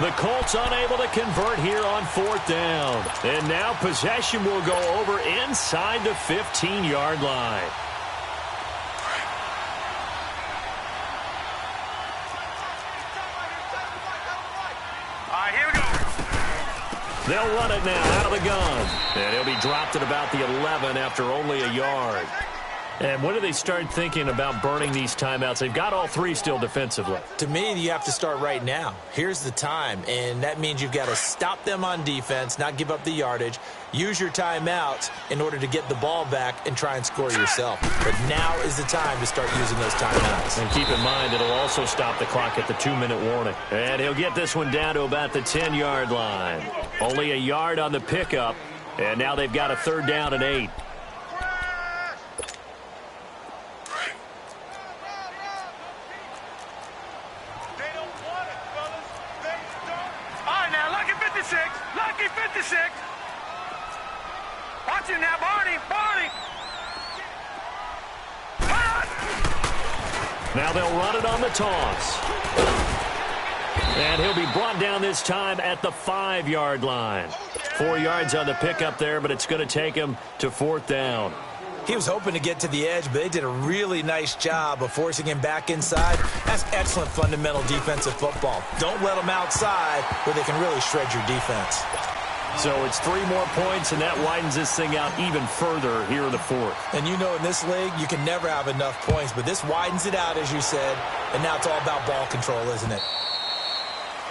The Colts unable to convert here on 4th down. And now possession will go over inside the 15-yard line. They'll run it now out of the gun. And he'll be dropped at about the 11 after only a yard. And when do they start thinking about burning these timeouts? They've got all 3 still defensively.
To me, you have to start right now. Here's the time, and that means you've got to stop them on defense, not give up the yardage, use your timeouts in order to get the ball back and try and score yourself. But now is the time to start using those timeouts.
And keep in mind, it'll also stop the clock at the 2-minute warning. And he'll get this one down to about the 10-yard line. Only a yard on the pickup, and now they've got a 3rd down and 8.
Lucky 56. Watch him now, Barney. Barney.
Now they'll run it on the toss. And he'll be brought down this time at the 5-yard line. 4 yards on the pickup there, but it's going to take him to 4th down.
He was hoping to get to the edge, but they did a really nice job of forcing him back inside. That's excellent fundamental defensive football. Don't let them outside where they can really shred your defense.
So it's 3 more points, and that widens this thing out even further here in the 4th.
And you know in this league, you can never have enough points, but this widens it out, as you said, and now it's all about ball control, isn't it?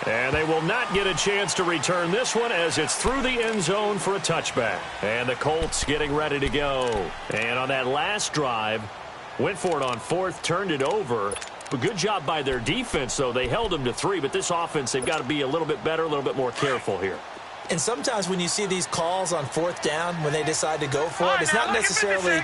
And they will not get a chance to return this one as it's through the end zone for a touchback. And the Colts getting ready to go. And on that last drive, Went for it on fourth, turned it over. But good job by their defense, though. They held them to 3, but this offense, they've got to be a little bit better, a little bit more careful here.
And sometimes when you see these calls on fourth down, when they decide to go for it, it's not necessarily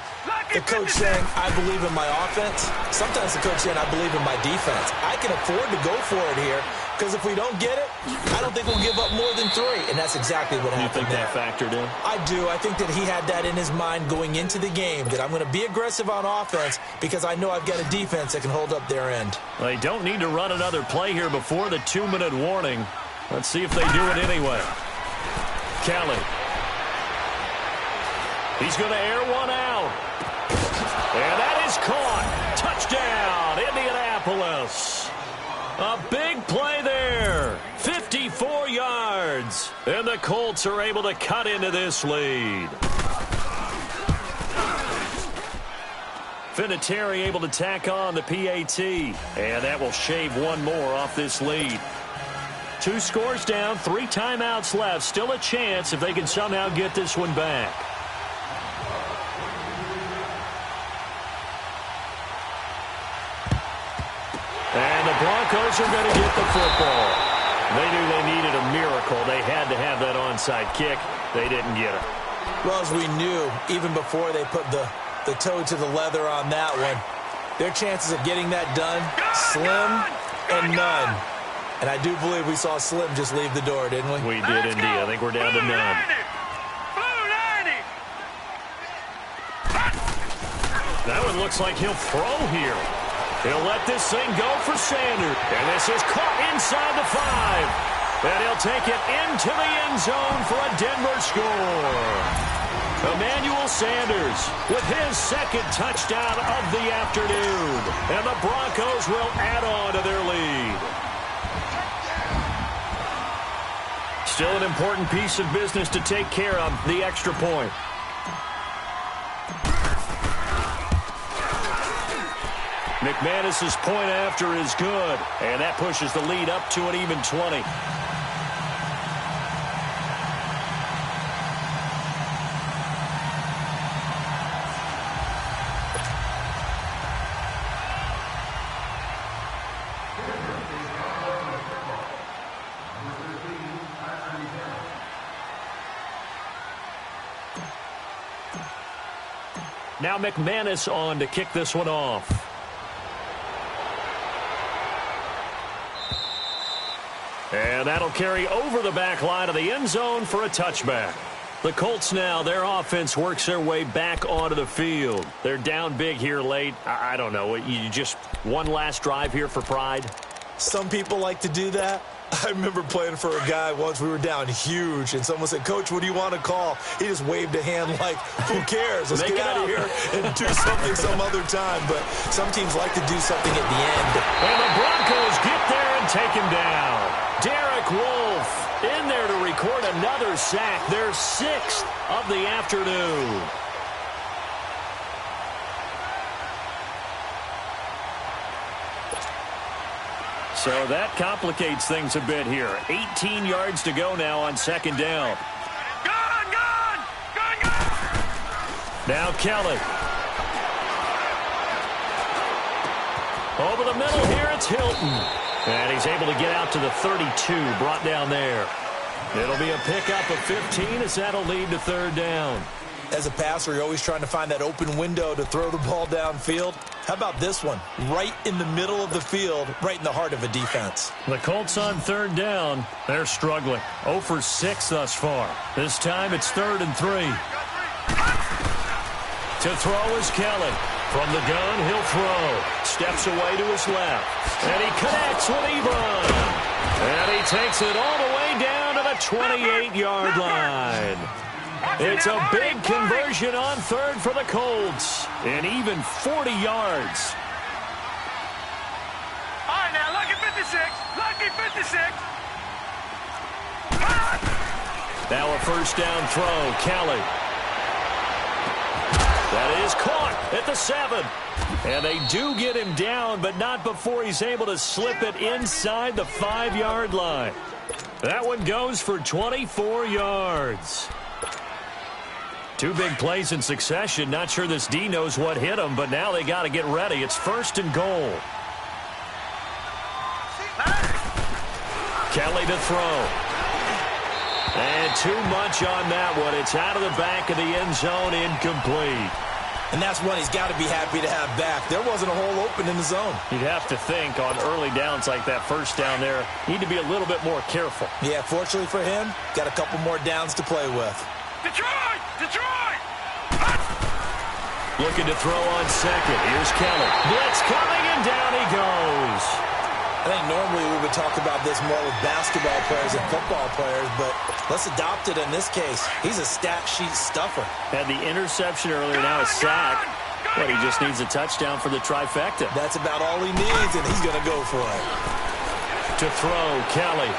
the coach saying, I believe in my offense. Sometimes the coach saying, I believe in my defense. I can afford to go for it here because if we don't get it, I don't think we'll give up more than 3. And that's exactly what happened.
You think that factored in?
I do. I think that he had that in his mind going into the game, that I'm going to be aggressive on offense because I know I've got a defense that can hold up their end.
They don't need to run another play here before the 2-minute warning. Let's see if they do it anyway. Kelly. He's going to air one out. And that is caught. Touchdown, Indianapolis. A big play there. 54 yards. And the Colts are able to cut into this lead. Vinatieri able to tack on the PAT. And that will shave one more off this lead. 2 scores down, 3 timeouts left. Still a chance if they can somehow get this one back. And the Broncos are going to get the football. They knew they needed a miracle. They had to have that onside kick. They didn't get it.
Well, as we knew, even before they put the toe to the leather on that one, their chances of getting that done, slim and none. And I do believe we saw Slim just leave the door, didn't we?
We did indeed. I think we're down to none. That one looks like he'll throw here. He'll let this thing go for Sanders. And this is caught inside the 5. And he'll take it into the end zone for a Denver score. Emmanuel Sanders with his second touchdown of the afternoon. And the Broncos will add on to their lead. Still an important piece of business to take care of, the extra point. McManus's point after is good, and that pushes the lead up to an even 20. Now McManus on to kick this one off. And that'll carry over the back line of the end zone for a touchback. The Colts now, their offense works their way back onto the field. They're down big here late. I don't know. You just one last drive here for pride?
Some people like to do that. I remember playing for a guy once. We were down huge, and someone said, Coach, what do you want to call? He just waved a hand like, who cares? Let's get out of here and do something some other time. But some teams like to do something at the end.
And the Broncos get there and take him down. Derek Wolfe in there to record another sack, their 6th of the afternoon. So that complicates things a bit here. 18 yards to go now on second down.
Gun!
Now Kelly. Over the middle here, it's Hilton. And he's able to get out to the 32, brought down there. It'll be a pickup of 15 as that'll lead to third down.
As a passer, you're always trying to find that open window to throw the ball downfield. How about this one? Right in the middle of the field, right in the heart of a defense.
The Colts on third down. They're struggling. 0 for 6 thus far. This time it's 3rd and 3. To throw is Kelly. From the gun, he'll throw. Steps away to his left. And he connects with Ebron. And he takes it all the way down to the 28-yard line. It's a big conversion on third for the Colts. And even 40 yards.
All right, now, lucky 56. Lucky 56.
Now a first down throw. Kelly. That is caught at the 7. And they do get him down, but not before he's able to slip it inside the 5-yard line. That one goes for 24 yards. Two big plays in succession. Not sure this D knows what hit him, but now they got to get ready. It's 1st and goal. Kelly to throw. And too much on that one. It's out of the back of the end zone, incomplete.
And that's one he's got to be happy to have back. There wasn't a hole open in the zone.
You'd have to think on early downs like that first down there, need to be a little bit more careful.
Yeah, fortunately for him, got a couple more downs to play with.
Detroit! Detroit!
Looking to throw on second. Here's Kelly. Blitz coming, and down he goes.
I think normally we would talk about this more with basketball players and football players, but let's adopt it in this case. He's a stat sheet stuffer.
Had the interception earlier, now a sack. But he just needs a touchdown for the trifecta.
That's about all he needs, and he's going to go for it.
To throw, Kelly.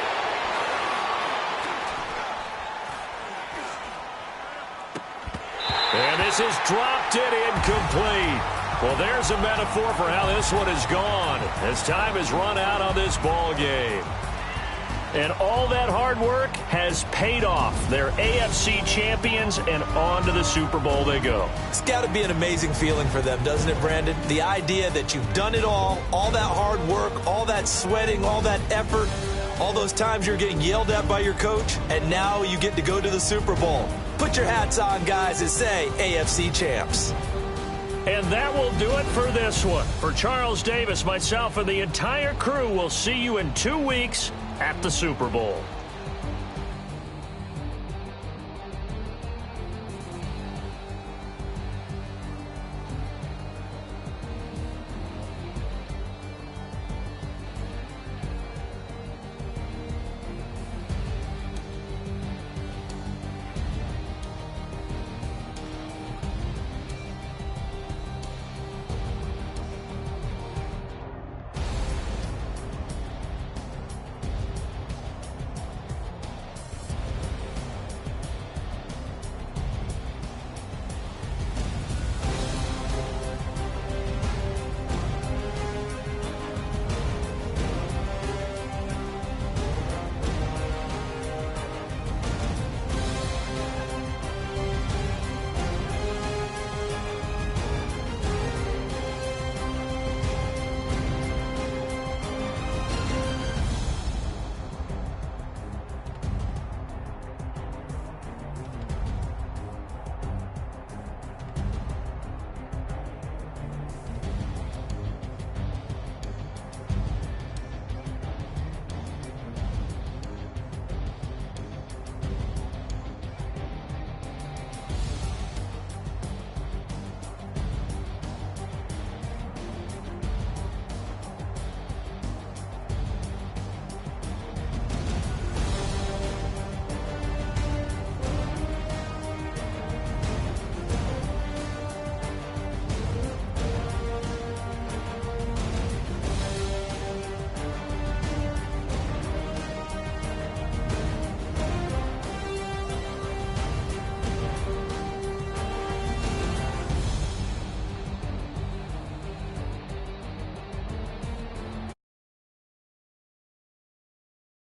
And this is dropped it incomplete. Well, there's a metaphor for how this one is gone as time has run out on this ball game. And all that hard work has paid off. They're AFC champions, and on to the Super Bowl they go.
It's got to be an amazing feeling for them, doesn't it, Brandon? The idea that you've done it all that hard work, all that sweating, all that effort, all those times you're getting yelled at by your coach, and now you get to go to the Super Bowl. Put your hats on, guys, and say AFC champs.
And that will do it for this one. For Charles Davis, myself, and the entire crew, we'll see you in 2 weeks at the Super Bowl.